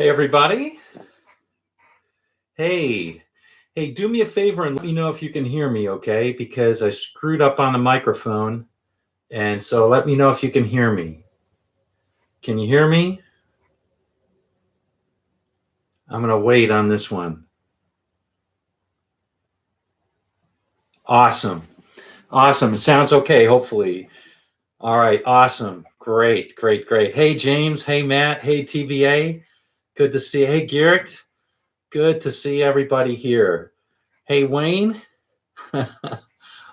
Hey, everybody. Hey, do me a favor and let me know if you can hear me, okay? Because I screwed up on the microphone. And so let me know if you can hear me. Can you hear me? I'm going to wait on this one. Awesome. It sounds okay, hopefully. All right. Awesome. Great. Hey, James. Hey, Matt. Hey, TBA. Good to see you. Hey, Garrett. Good to see everybody here. Hey, Wayne.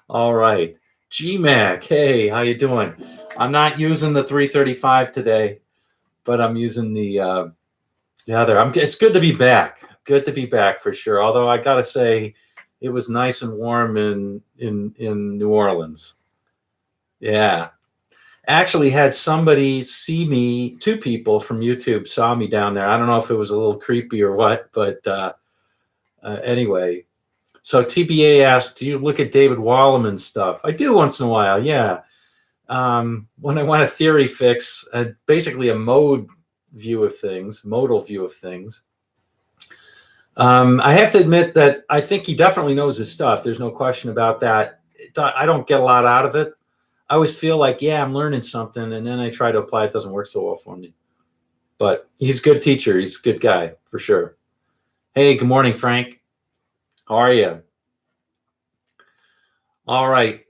All right. GMAC. Hey, how you doing? I'm not using the 335 today, but I'm using the other. It's good to be back. Good to be back for sure. Although I gotta say, it was nice and warm in New Orleans. Yeah, actually had somebody see me. Two people from YouTube saw me down there. I don't know if it was a little creepy or what, but anyway. So TBA asked, "Do you look at David Walliman's stuff?" I do once in a while. Yeah. When I want a theory fix, basically a modal view of things. I have to admit that I think he definitely knows his stuff. There's no question about that. I don't get a lot out of it. I always feel like, yeah, I'm learning something, and then I try to apply it. It doesn't work so well for me. But he's a good teacher. He's a good guy, for sure. Hey, good morning, Frank. How are you? All right.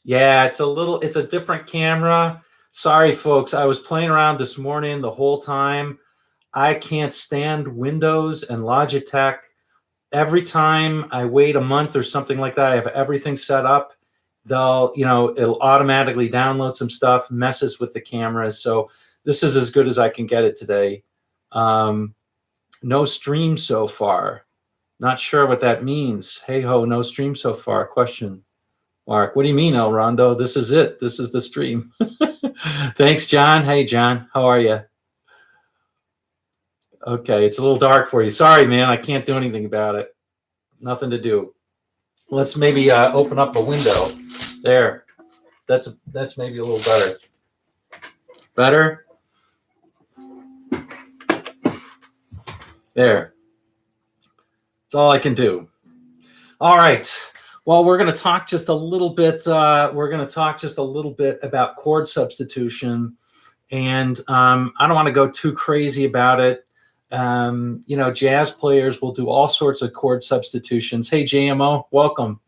Yeah, it's a different camera. Sorry, folks. I was playing around this morning the whole time. I can't stand Windows and Logitech. Every time I wait a month or something like that, I have everything set up. It'll automatically download some stuff, messes with the cameras. So this is as good as I can get it today. No stream so far. Not sure what that means. Hey ho, no stream so far. Question mark. What do you mean, El Rondo? This is it. This is the stream. Thanks, John. Hey, John. How are you? Okay, it's a little dark for you. Sorry, man. I can't do anything about it. Nothing to do. Let's maybe open up a window. There. That's maybe a little better. Better? There. That's all I can do. All right. Well, we're going to talk just a little bit. About chord substitution, and I don't want to go too crazy about it. Jazz players will do all sorts of chord substitutions. Hey, JMO, welcome.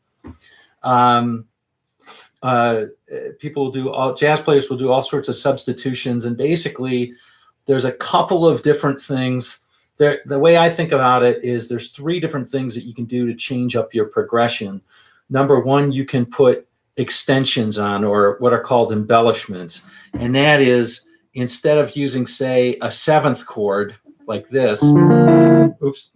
Jazz players will do all sorts of substitutions, and basically, there's a couple of different things. The way I think about it is there's three different things that you can do to change up your progression. Number one, you can put extensions on, or what are called embellishments. And that is, instead of using, say, a seventh chord like this, oops,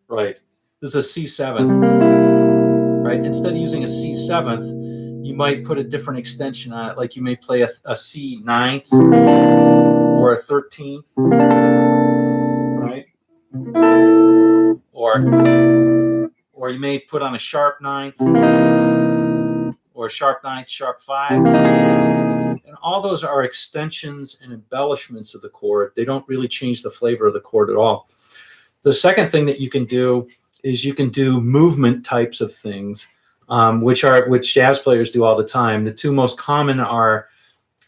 right, this is a C7, right? Instead of using a C7th, you might put a different extension on it, like you may play a C ninth or a 13th, right? Or you may put on a sharp ninth, or a sharp ninth, sharp 5. And all those are extensions and embellishments of the chord. They don't really change the flavor of the chord at all. The second thing that you can do is you can do movement types of things, which jazz players do all the time. The two most common are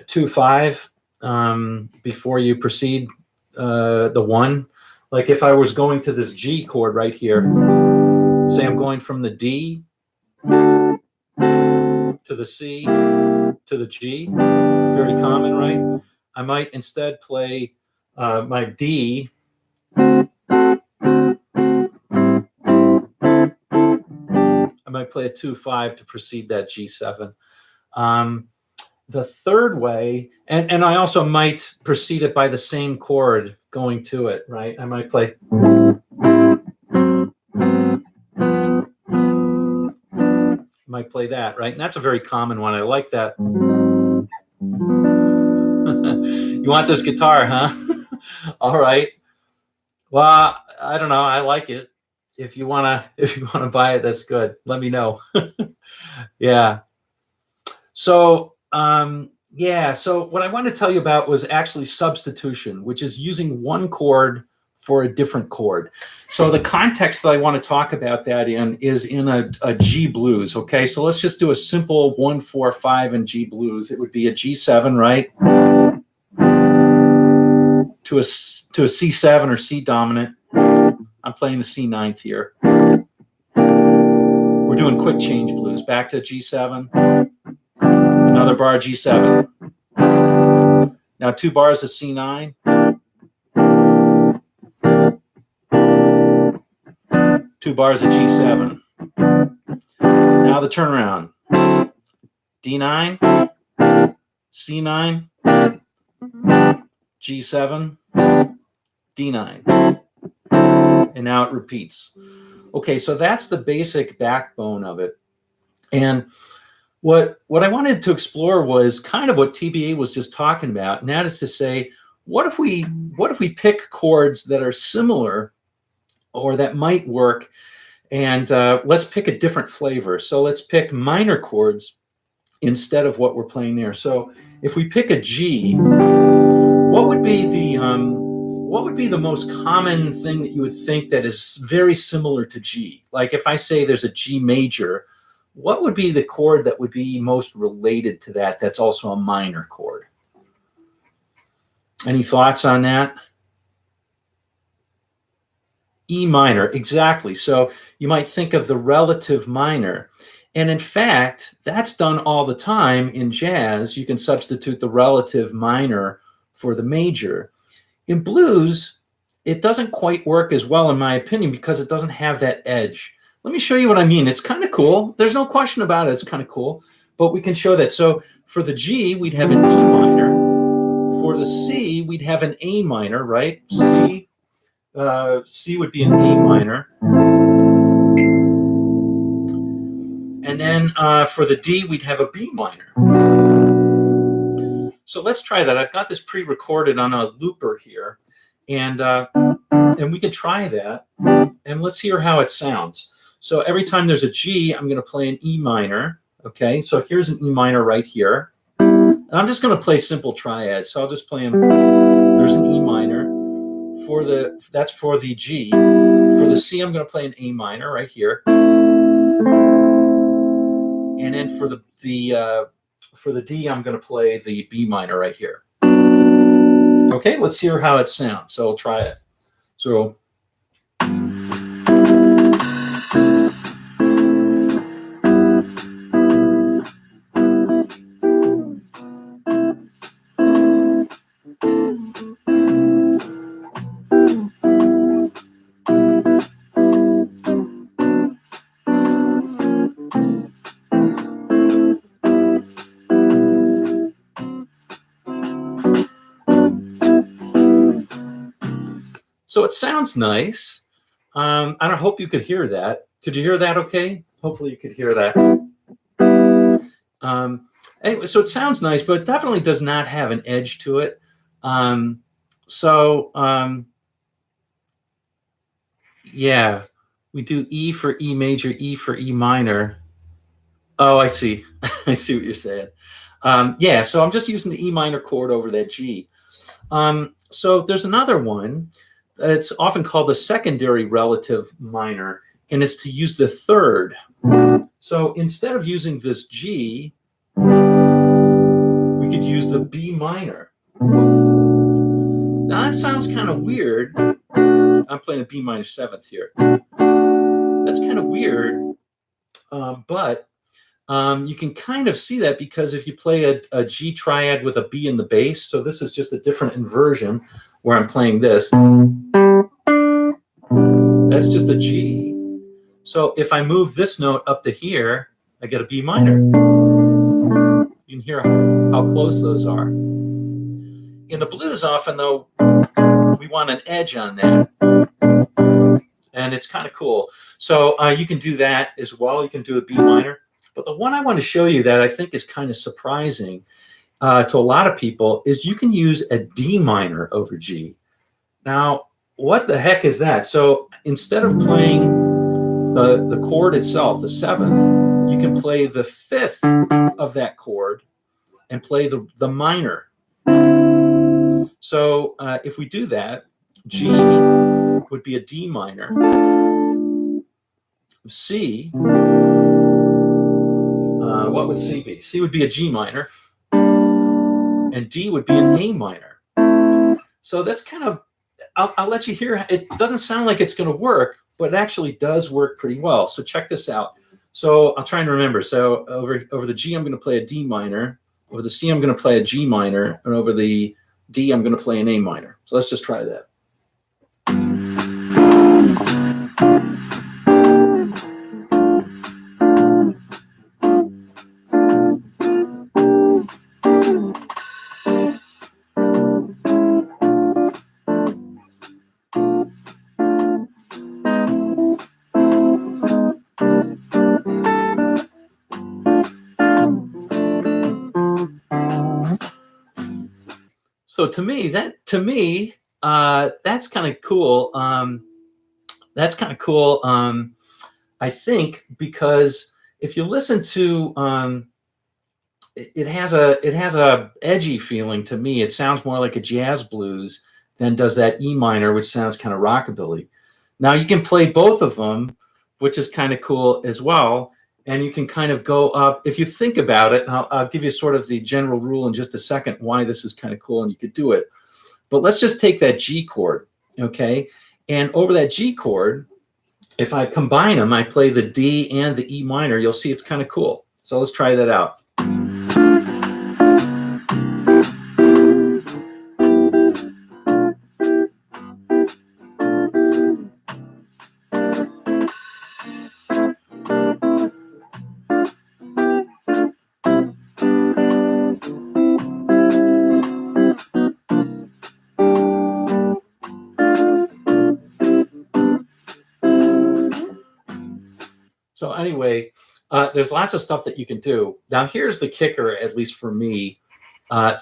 2-5 before you proceed the 1. Like if I was going to this G chord right here, say I'm going from the D to the C to the G, very common, right? I might instead play my D, I might play a 2-5 to precede that G7. The third way, and I also might precede it by the same chord going to it, right? I might play, that, right? And that's a very common one. I like that. You want this guitar, huh? All right. Well, I don't know. I like it. If you wanna buy it, that's good. Let me know. Yeah. So Yeah, so what I wanted to tell you about was actually substitution, which is using one chord for a different chord. So the context that I want to talk about that in is in a G blues. Okay, so let's just do a simple 1, 4, 5 in G blues. It would be a G7, right? To a C7 or C dominant. I'm playing the C9th here. We're doing quick change blues. Back to G7. Another bar G7. Now 2 bars of C9. 2 bars of G7. Now the turnaround. D9, C9, G7, D9. And now it repeats. Okay, so that's the basic backbone of it. And what I wanted to explore was kind of what TBA was just talking about, and that is to say, what if we pick chords that are similar or that might work, and let's pick a different flavor. So let's pick minor chords instead of what we're playing there. So if we pick a G, what would be the most common thing that you would think that is very similar to G? Like if I say there's a G major, what would be the chord that would be most related to that that's also a minor chord? Any thoughts on that? E minor, exactly. So you might think of the relative minor. And in fact, that's done all the time in jazz. You can substitute the relative minor for the major. In blues, it doesn't quite work as well, in my opinion, because it doesn't have that edge. Let me show you what I mean. It's kind of cool. There's no question about it. It's kind of cool. But we can show that. So for the G, we'd have an E minor. For the C, we'd have an A minor, right? C would be an A minor. And then for the D, we'd have a B minor. So let's try that. I've got this pre-recorded on a looper here. And we can try that. And let's hear how it sounds. So every time there's a G, I'm going to play an E minor. Okay, so here's an E minor right here. And I'm just going to play simple triads. So I'll just play them. There's an E minor. That's for the G. For the C, I'm going to play an A minor right here. And then for the D, I'm going to play the B minor right here. Okay, let's hear how it sounds. So I'll try it. So. So it sounds nice. I hope you could hear that. Could you hear that okay? Hopefully you could hear that. Anyway, so it sounds nice, but it definitely does not have an edge to it. Yeah, we do E for E major, E for E minor. Oh, I see. I see what you're saying. Yeah, so I'm just using the E minor chord over that G. So there's another one. It's often called the secondary relative minor, and it's to use the third. So instead of using this G, we could use the B minor. Now that sounds kind of weird. I'm playing a B minor 7th here. That's kind of weird, but you can kind of see that because if you play a G triad with a B in the bass, so this is just a different inversion where I'm playing this. That's just a G. So if I move this note up to here, I get a B minor. You can hear how close those are. In the blues, often, though, we want an edge on that. And it's kind of cool. So you can do that as well. You can do a B minor. But the one I want to show you that I think is kind of surprising to a lot of people is you can use a D minor over G. Now, what the heck is that? So instead of playing the chord itself, the 7th, you can play the 5th of that chord and play the minor. So if we do that, G would be a D minor. C, what would C be? C would be a G minor, and D would be an A minor. So that's kind of, I'll let you hear. It doesn't sound like it's going to work, but it actually does work pretty well. So check this out. So I'll try and remember. So over the G, I'm going to play a D minor. Over the C, I'm going to play a G minor. And over the D, I'm going to play an A minor. So let's just try that. So to me, that's kind of cool. That's kind of cool. I think because if you listen to, it has a edgy feeling to me. It sounds more like a jazz blues than does that E minor, which sounds kind of rockabilly. Now you can play both of them, which is kind of cool as well. And you can kind of go up, if you think about it, and I'll give you sort of the general rule in just a second why this is kind of cool and you could do it. But let's just take that G chord, okay? And over that G chord, if I combine them, I play the D and the E minor, you'll see it's kind of cool. So let's try that out. So anyway, there's lots of stuff that you can do. Now here's the kicker, at least for me,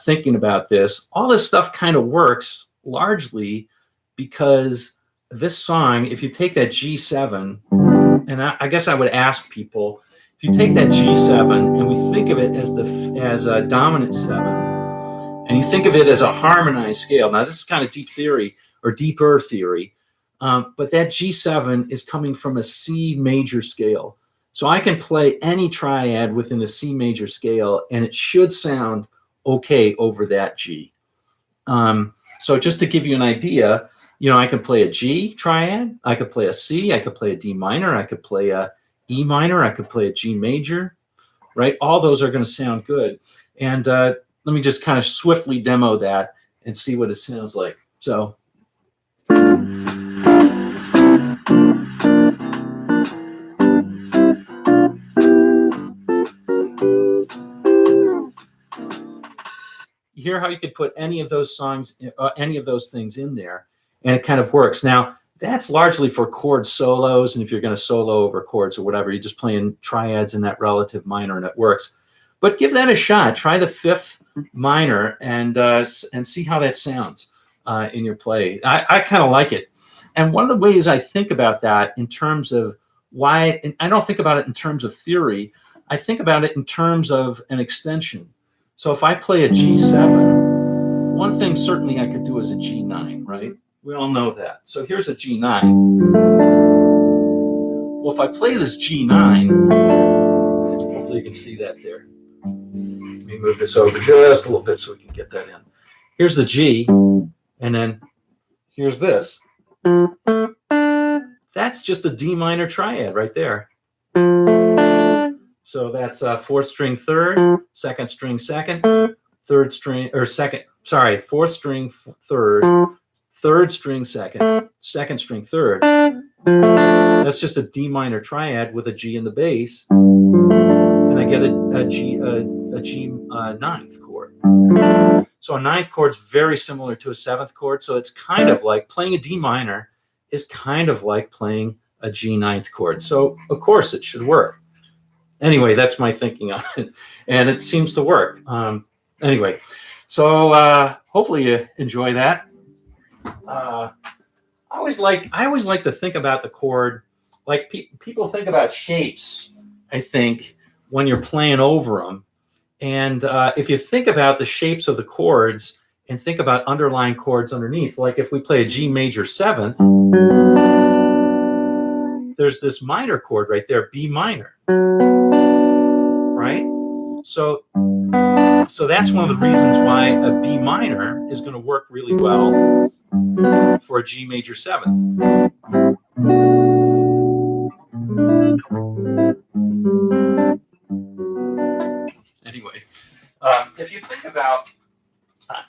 thinking about this. All this stuff kind of works largely because this song, if you take that G7, and I guess I would ask people, if you take that G7 and we think of it as a dominant 7, and you think of it as a harmonized scale. Now this is kind of deep theory or deeper theory. But that G7 is coming from a C major scale. So I can play any triad within a C major scale, and it should sound okay over that G. So just to give you an idea, I could play a G triad, I could play a C, I could play a D minor, I could play a E minor, I could play a G major, right? All those are going to sound good. And let me just kind of swiftly demo that and see what it sounds like. So. You hear how you could put any of those songs, any of those things in there, and it kind of works. Now, that's largely for chord solos, and if you're going to solo over chords or whatever, you're just playing triads in that relative minor, and it works. But give that a shot. Try the 5th minor and see how that sounds in your play. I kind of like it. And one of the ways I think about that in terms of why, and I don't think about it in terms of theory, I think about it in terms of an extension. So if I play a G7, one thing certainly I could do is a G9, right? We all know that. So here's a G9. Well, if I play this G9, hopefully you can see that there. Let me move this over just a little bit so we can get that in. Here's the G, and then here's this. That's just a D minor triad right there. So that's 4th string 3rd, 2nd string 2nd, 3rd string, or 2nd, sorry, 4th string 3rd, 3rd string 2nd, 2nd string 3rd. That's just a D minor triad with a G in the bass, and I get a G 9th chord. So a 9th chord is very similar to a 7th chord. So it's kind of like playing a D minor is kind of like playing a G 9th chord. So of course it should work. Anyway, that's my thinking on it, and it seems to work. Anyway, so hopefully you enjoy that. I always like to think about the chord like people think about shapes. I think when you're playing over them, And if you think about the shapes of the chords and think about underlying chords underneath, like if we play a G major seventh, there's this minor chord right there, B minor, right? So that's one of the reasons why a B minor is going to work really well for a G major seventh. Anyway, if you think about,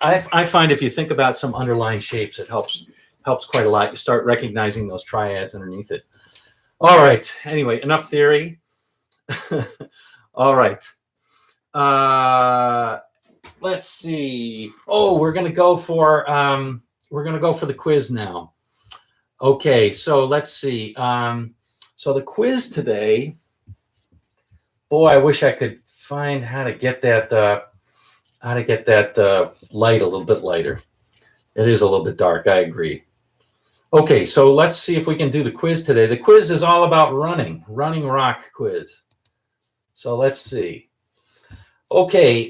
I find if you think about some underlying shapes, it helps quite a lot. You start recognizing those triads underneath it. All right. Anyway, enough theory. All right. Let's see. Oh, we're gonna go for the quiz now. Okay, so let's see. So the quiz today. Boy, I wish I could find how to get that light a little bit lighter. It is a little bit dark. I agree. Okay, so let's see if we can do the quiz today. The quiz is all about running rock quiz. So let's see. Okay,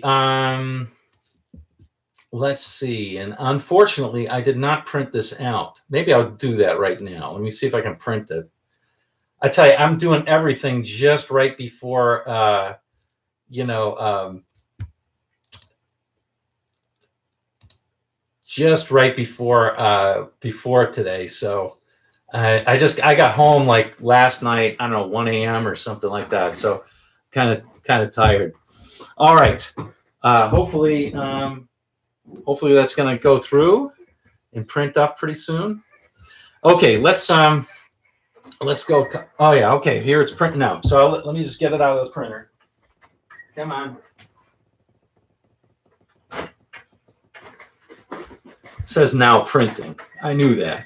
let's see. And unfortunately, I did not print this out. Maybe I'll do that right now. Let me see if I can print it. I tell you, I'm doing everything just right before, just right before today. So I got home like last night, I don't know, 1 a.m. or something like that. So kind of tired. All right. Hopefully that's going to go through and print up pretty soon. Okay, let's go. Oh yeah, okay, here it's printing out. So let me just get it out of the printer. Come on. It says now printing. I knew that.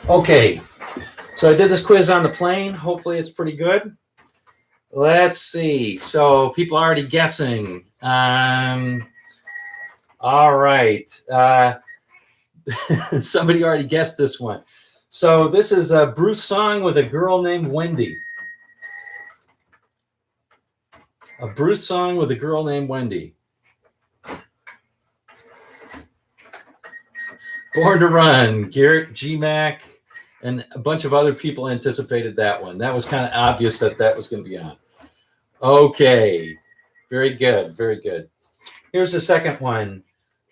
Okay, so I did this quiz on the plane. Hopefully it's pretty good. Let's see. So people are already guessing. All right. Somebody already guessed this one. So this is a Bruce song with a girl named Wendy. A Bruce song with a girl named Wendy. Born to Run, Garrett, G-Mac, and a bunch of other people anticipated that one. That was kind of obvious that was going to be on. Okay, very good, very good. Here's the second one.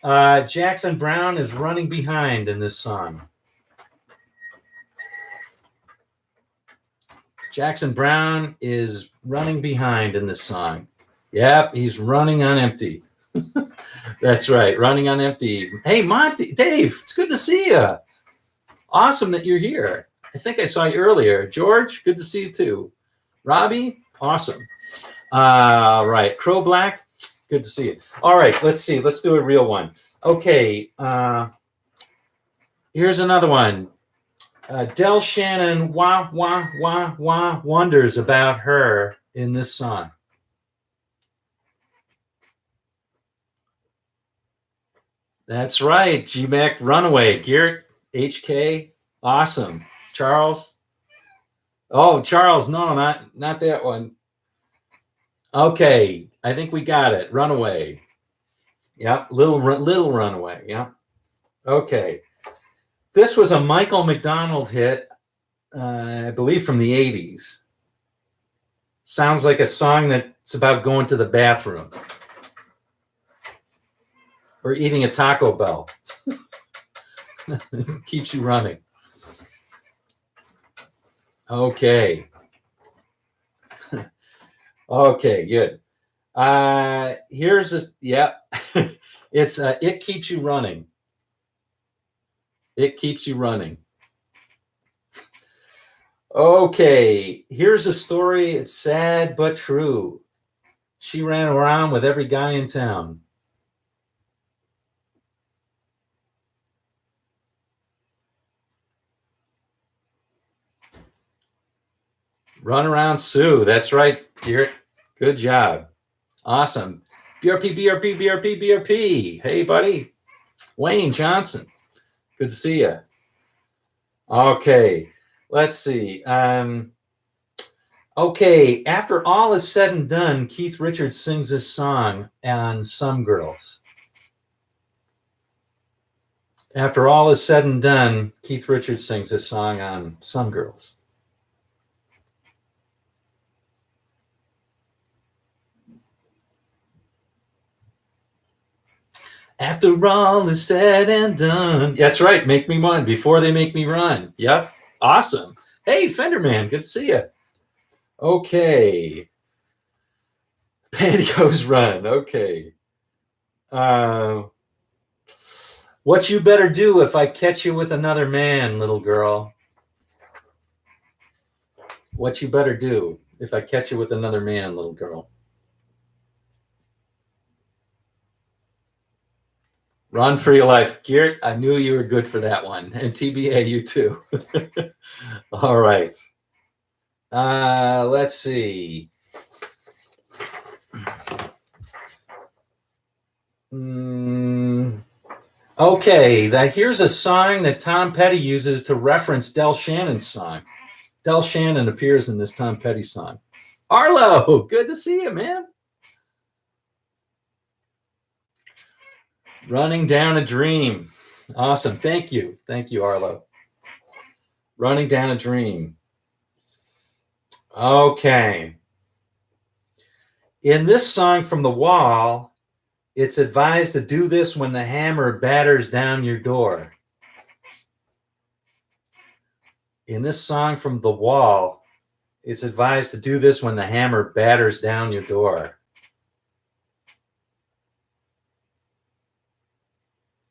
Jackson Browne is running behind in this song. Jackson Browne is running behind in this song. Yep, he's running on empty. That's right, running on empty. Hey, Monty, Dave, it's good to see you. Awesome that you're here. I think I saw you earlier. George, good to see you too. Robbie, awesome. All right, Crow Black, good to see you. All right, let's see. Let's do a real one. Okay, here's another one. Del Shannon wonders about her in this song. That's right. G-Mac Runaway. Garrett, HK, awesome. Charles. Oh, Charles, no, not that one. Okay, I think we got it. Runaway. Yep, little Runaway. Yep. Okay. This was a Michael McDonald hit, I believe from the 80s. Sounds like a song that's about going to the bathroom or eating a Taco Bell. Keeps you running. Okay. Okay, good. Here's this. Yeah. It's It Keeps You Running. It Keeps You Running. Okay, here's a story. It's sad but true. She ran around with every guy in town. Run around Sue. That's right, Garrett. Good job. Awesome. BRP, BRP, BRP, BRP. Hey, buddy. Wayne Johnson. Good to see you. Okay. Let's see. Okay. After all is said and done, Keith Richards sings this song on Some Girls. After all is said and done, Keith Richards sings this song on Some Girls. After all is said and done. That's right. Make me run before they make me run. Yep. Awesome. Hey, Fenderman. Good to see you. Okay. Pantyhose run. Okay. What you better do if I catch you with another man, little girl? What you better do if I catch you with another man, little girl? Run for your life. Garrett, I knew you were good for that one. And TBA, you too. All right. Let's see. Okay, here's a song that Tom Petty uses to reference Del Shannon's song. Del Shannon appears in this Tom Petty song. Arlo, good to see you, man. Running Down a Dream. Awesome. Thank you. Thank you, Arlo. Running Down a Dream. Okay. In this song from The Wall, it's advised to do this when the hammer batters down your door. In this song from The Wall, it's advised to do this when the hammer batters down your door.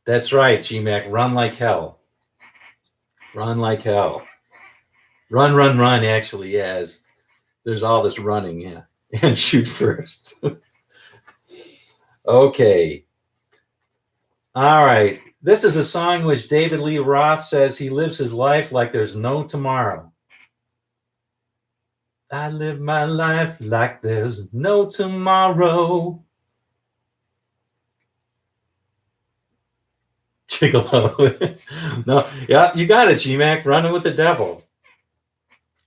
That's right, G-Mac. Run like hell. Run like hell. Run, run, run, actually, yes. There's all this running, yeah. And shoot first. Okay. All right. This is a song which David Lee Roth says he lives his life like there's no tomorrow. I live my life like there's no tomorrow. Gigolo. No, yeah, you got it, G-Mac. Running with the devil.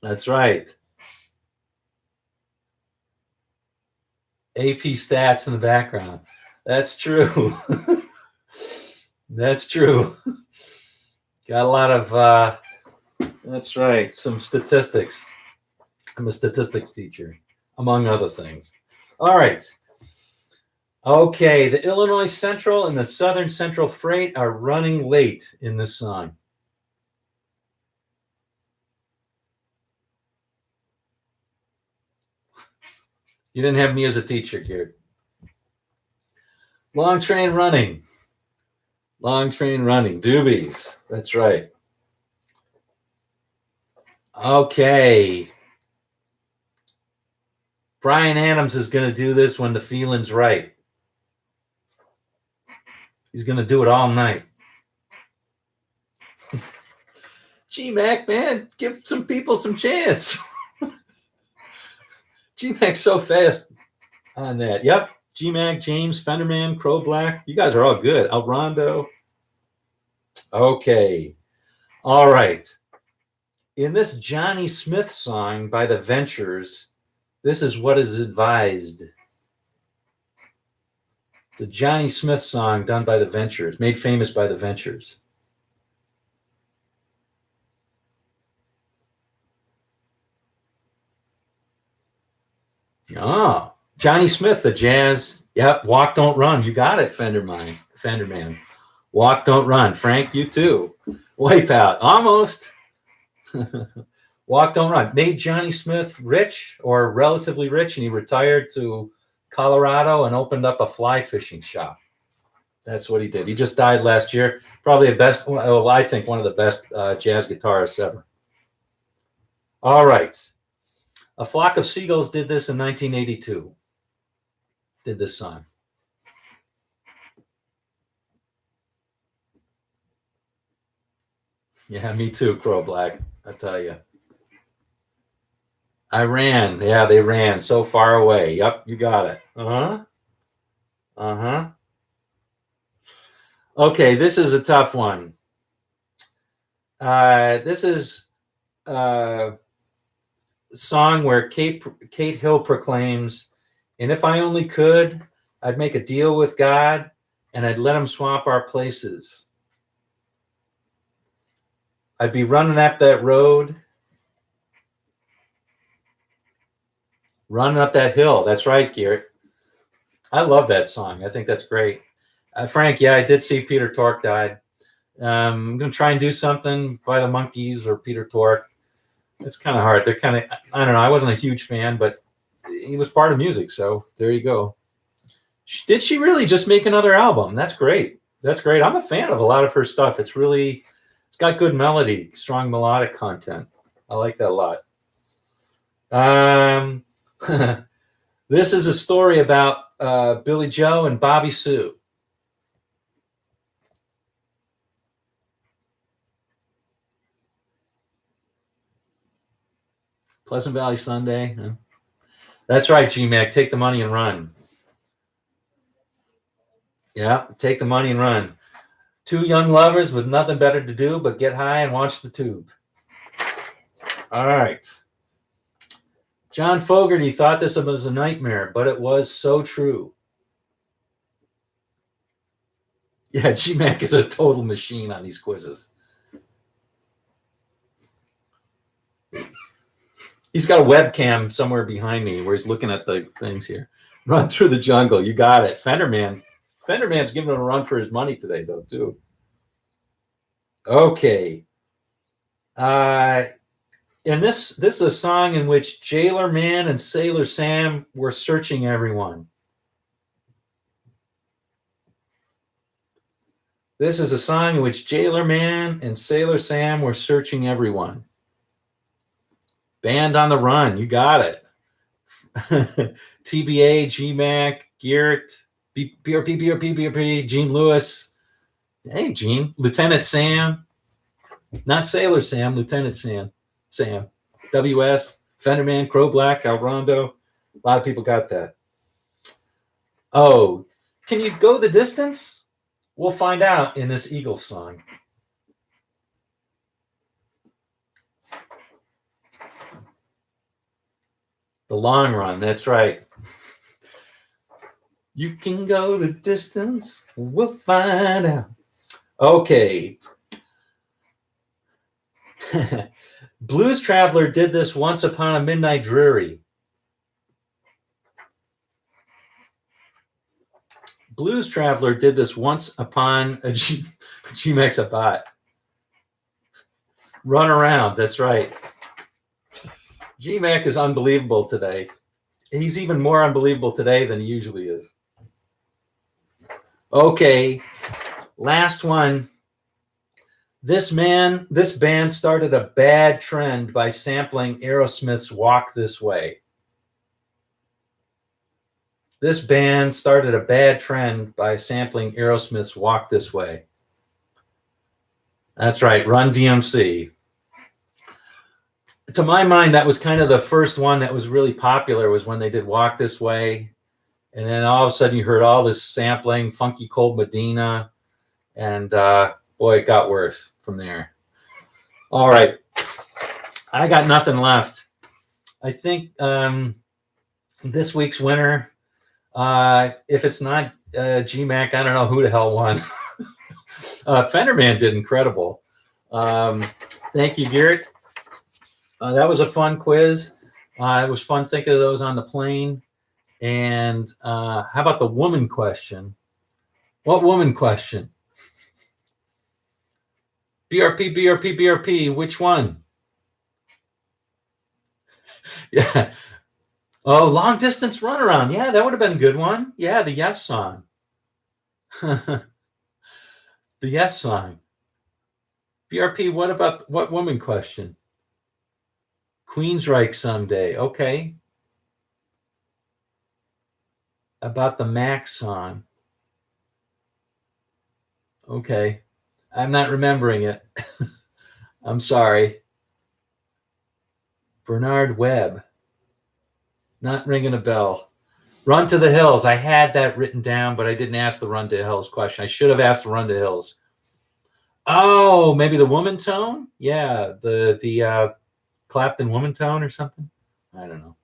That's right. AP stats in the background. That's true. That's true. Got a lot of, that's right, some statistics. I'm a statistics teacher, among other things. All right. Okay, the Illinois Central and the Southern Central Freight are running late in this song. You didn't have me as a teacher, Garrett. Long train running. Long train running. Doobies. That's right. Okay. Bryan Adams is going to do this when the feeling's right. He's going to do it all night. G-Mac, man, give some people some chance. G-Mac's so fast on that. Yep. G-Mac, James, Fenderman, Crow Black. You guys are all good. El Rondo. Okay. All right. In this Johnny Smith song by the Ventures, this is what is advised. The Johnny Smith song done by the Ventures, made famous by the Ventures. Oh, Johnny Smith, the jazz. Yep, Walk Don't Run. You got it, Fenderman. Walk Don't Run. Frank, you too. Wipeout. Almost. Walk Don't Run. Made Johnny Smith rich or relatively rich, and he retired to Colorado and opened up a fly fishing shop. That's what he did. He just died last year. Probably the best, well, I think one of the best jazz guitarists ever. All right. A Flock of Seagulls did this in 1982. Did this song. Yeah, me too, Crow Black. I tell you. I ran. Yeah, they ran so far away. Yep, you got it. Uh-huh. Uh-huh. Okay, this is a tough one. This is a song where Kate Hill proclaims, "And if I only could, I'd make a deal with God and I'd let him swap our places. I'd be running up that road, running up that hill." That's right, Garrett. I love that song. I think that's great. Frank, yeah, I did see Peter Tork died. I'm going to try and do something by the Monkees or Peter Tork. It's kind of hard. They're kind of, I don't know. I wasn't a huge fan, but he was part of music. So there you go. Did she really just make another album? That's great. That's great. I'm a fan of a lot of her stuff. It's got good melody, strong melodic content. I like that a lot. This is a story about Billy Joe and Bobby Sue. Pleasant Valley Sunday. Huh? That's right, G-Mac. Take the money and run. Yeah, take the money and run. Two young lovers with nothing better to do but get high and watch the tube. All right. John Fogerty thought this was a nightmare, but it was so true. Yeah, G-Mac is a total machine on these quizzes. He's got a webcam somewhere behind me where he's looking at the things here. Run through the jungle. You got it. Fenderman's giving him a run for his money today, though, too. Okay. And this is a song in which Jailer Man and Sailor Sam were searching everyone. This is a song in which Jailer Man and Sailor Sam were searching everyone. Band on the Run, you got it. TBA, GMAC, Garrett, BRP, Gene Lewis. Hey, Gene. Lieutenant Sam. Not Sailor Sam, Lieutenant Sam. WS, Fenderman, Crow Black, Al Rondo. A lot of people got that. Oh, can you go the distance? We'll find out in this Eagles song. The Long Run, that's right. You can go the distance. We'll find out. Okay. Blues Traveler did this Once Upon a Midnight Dreary. Blues Traveler did this Once Upon a G-Max a bot. Run Around, that's right. G-Mac is unbelievable today. He's even more unbelievable today than he usually is. Okay, last one. This band started a bad trend by sampling Aerosmith's Walk This Way. This band started a bad trend by sampling Aerosmith's Walk This Way. That's right, Run DMC. To my mind, that was kind of the first one that was really popular, was when they did Walk This Way. And then all of a sudden you heard all this sampling, Funky Cold Medina, and boy, it got worse from there. All right. I got nothing left. I think this week's winner, if it's not GMAC, I don't know who the hell won. Fenderman did incredible. Thank you, Garrett. That was a fun quiz. It was fun thinking of those on the plane. And how about the woman question? What woman question? BRP, which one? Yeah. Oh, long distance runaround. Yeah, that would have been a good one. Yeah, the Yes song. The Yes song. BRP, what woman question? Queensryche Someday. Okay. About the Max song. Okay. I'm not remembering it. I'm sorry. Bernard Webb. Not ringing a bell. Run to the Hills. I had that written down, but I didn't ask the Run to the Hills question. I should have asked the Run to the Hills. Oh, maybe the Woman Tone? Yeah, the Clapton Woman Tone or something? I don't know.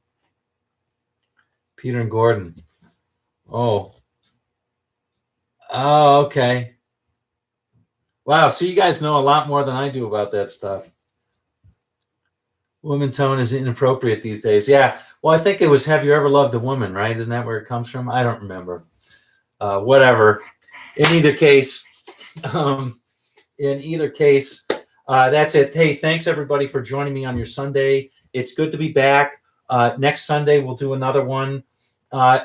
Peter and Gordon. Oh. Oh, okay. Wow, so you guys know a lot more than I do about that stuff. Woman tone is inappropriate these days. Yeah. Well, I think it was Have You Ever Loved a Woman, right? Isn't that where it comes from? I don't remember. Whatever. In either case, that's it. Hey, thanks everybody for joining me on your Sunday. It's good to be back. Next Sunday, we'll do another one.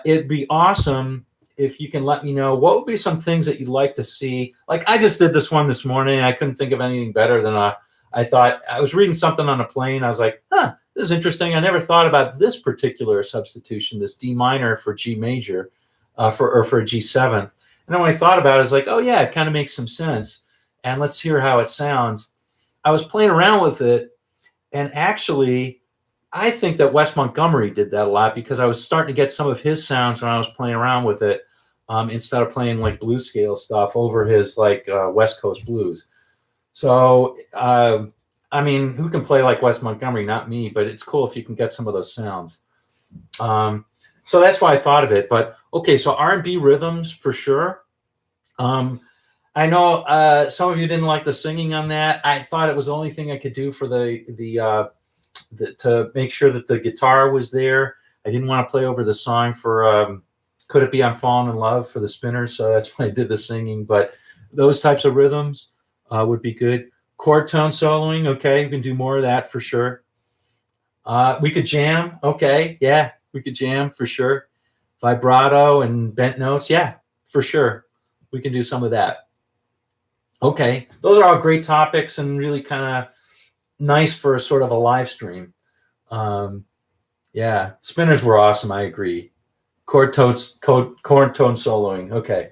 It'd be awesome if you can let me know what would be some things that you'd like to see. Like I just did this one this morning. I couldn't think of anything better than I thought. I was reading something on a plane. I was like, this is interesting. I never thought about this particular substitution, this D minor for G major, for a G seventh. And then when I thought about it, I was like, oh yeah, it kind of makes some sense. And let's hear how it sounds. I was playing around with it, and actually, I think that Wes Montgomery did that a lot because I was starting to get some of his sounds when I was playing around with it, instead of playing like blues scale stuff over his like West Coast blues. So, I mean, who can play like Wes Montgomery? Not me, but it's cool if you can get some of those sounds. So that's why I thought of it. But okay, so R&B rhythms for sure. I know some of you didn't like the singing on that. I thought it was the only thing I could do for to make sure that the guitar was there. I didn't want to play over the song for Could It Be I'm Falling in Love for the Spinners, so that's why I did the singing. But those types of rhythms would be good. Chord tone soloing, okay, we can do more of that for sure. We could jam, okay, yeah, we could jam for sure. Vibrato and bent notes, yeah, for sure. We can do some of that. Okay, those are all great topics and really kind of nice for a sort of a live stream. Yeah, spinners were awesome. I agree. Chord tone soloing. Okay,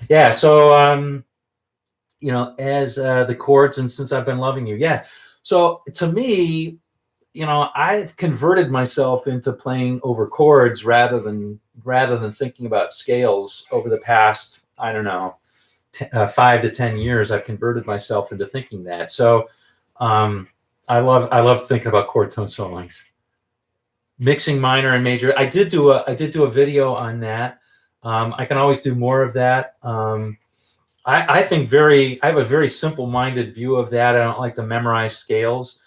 yeah. So as the chords and Since I've Been Loving You. Yeah. So to me, I've converted myself into playing over chords rather than thinking about scales over the past, I don't know, 5 to 10 years. I've converted myself into thinking that. So I love thinking about chord tone soloings, mixing minor and major. I did do a video on that. I can always do more of that. I have a very simple-minded view of that. I don't like to memorize scales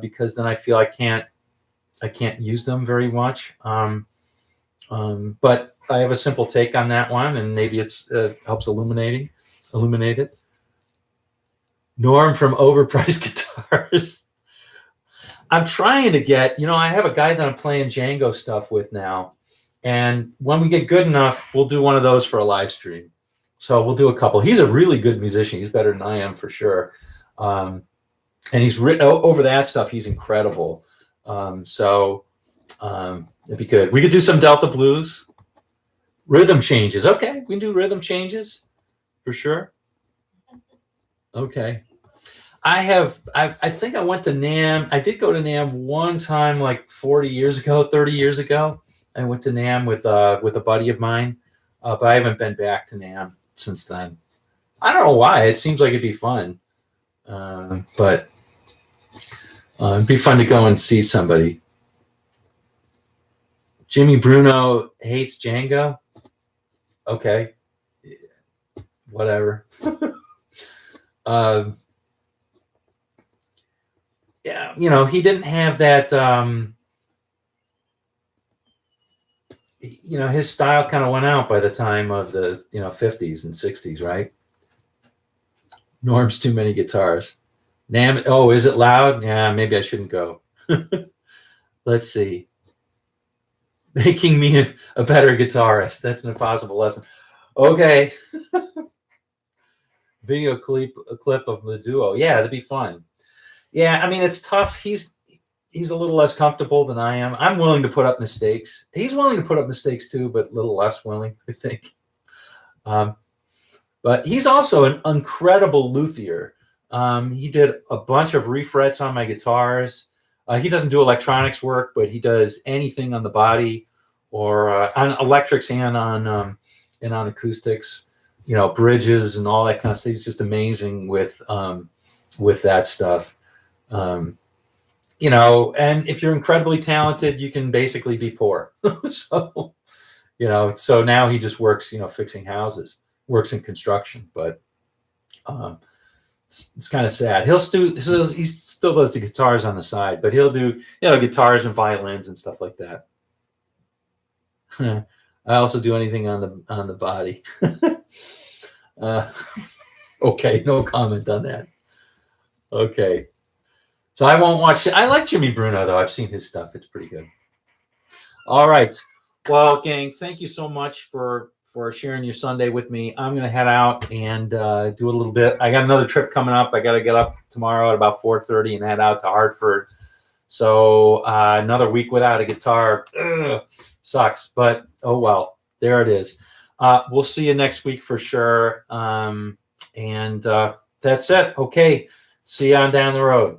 because then I feel I can't use them very much. But I have a simple take on that one, and maybe it's helps illuminate it. Norm from Overpriced Guitars. I'm trying to get, I have a guy that I'm playing Django stuff with now. And when we get good enough, we'll do one of those for a live stream. So we'll do a couple. He's a really good musician. He's better than I am for sure. And he's written over that stuff. He's incredible. So it'd be good. We could do some Delta blues. Rhythm changes. Okay, we can do rhythm changes for sure. Okay. I think I went to NAMM. I did go to NAMM one time, like 30 years ago. I went to NAMM with a buddy of mine, but I haven't been back to NAMM since then. I don't know why. It seems like it'd be fun, but it'd be fun to go and see somebody. Jimmy Bruno hates Django. Okay, whatever. Yeah, he didn't have that. His style kind of went out by the time of the 50s and 60s, right? Norm's too many guitars. NAMM. Oh, is it loud? Yeah, maybe I shouldn't go. Let's see. Making me a better guitarist. That's an impossible lesson. Okay. Video clip of the duo. Yeah, that'd be fun. Yeah, I mean, it's tough. He's a little less comfortable than I am. I'm willing to put up mistakes. He's willing to put up mistakes too, but a little less willing, I think. But he's also an incredible luthier. He did a bunch of refrets on my guitars. He doesn't do electronics work, but he does anything on the body or on electrics and on acoustics, bridges and all that kind of stuff. He's just amazing with that stuff. And if you're incredibly talented, you can basically be poor. So, so now he just works, fixing houses, works in construction, but it's kind of sad. He still does the guitars on the side, but he'll do, guitars and violins and stuff like that. I also do anything on the body. Okay, no comment on that. Okay. So I won't watch it. I like Jimmy Bruno, though. I've seen his stuff. It's pretty good. All right. Well, gang, thank you so much for sharing your Sunday with me. I'm going to head out and do a little bit. I got another trip coming up. I got to get up tomorrow at about 4:30 and head out to Hartford. So another week without a guitar. Sucks. But, oh, well. There it is. We'll see you next week for sure. And that's it. Okay. See you on down the road.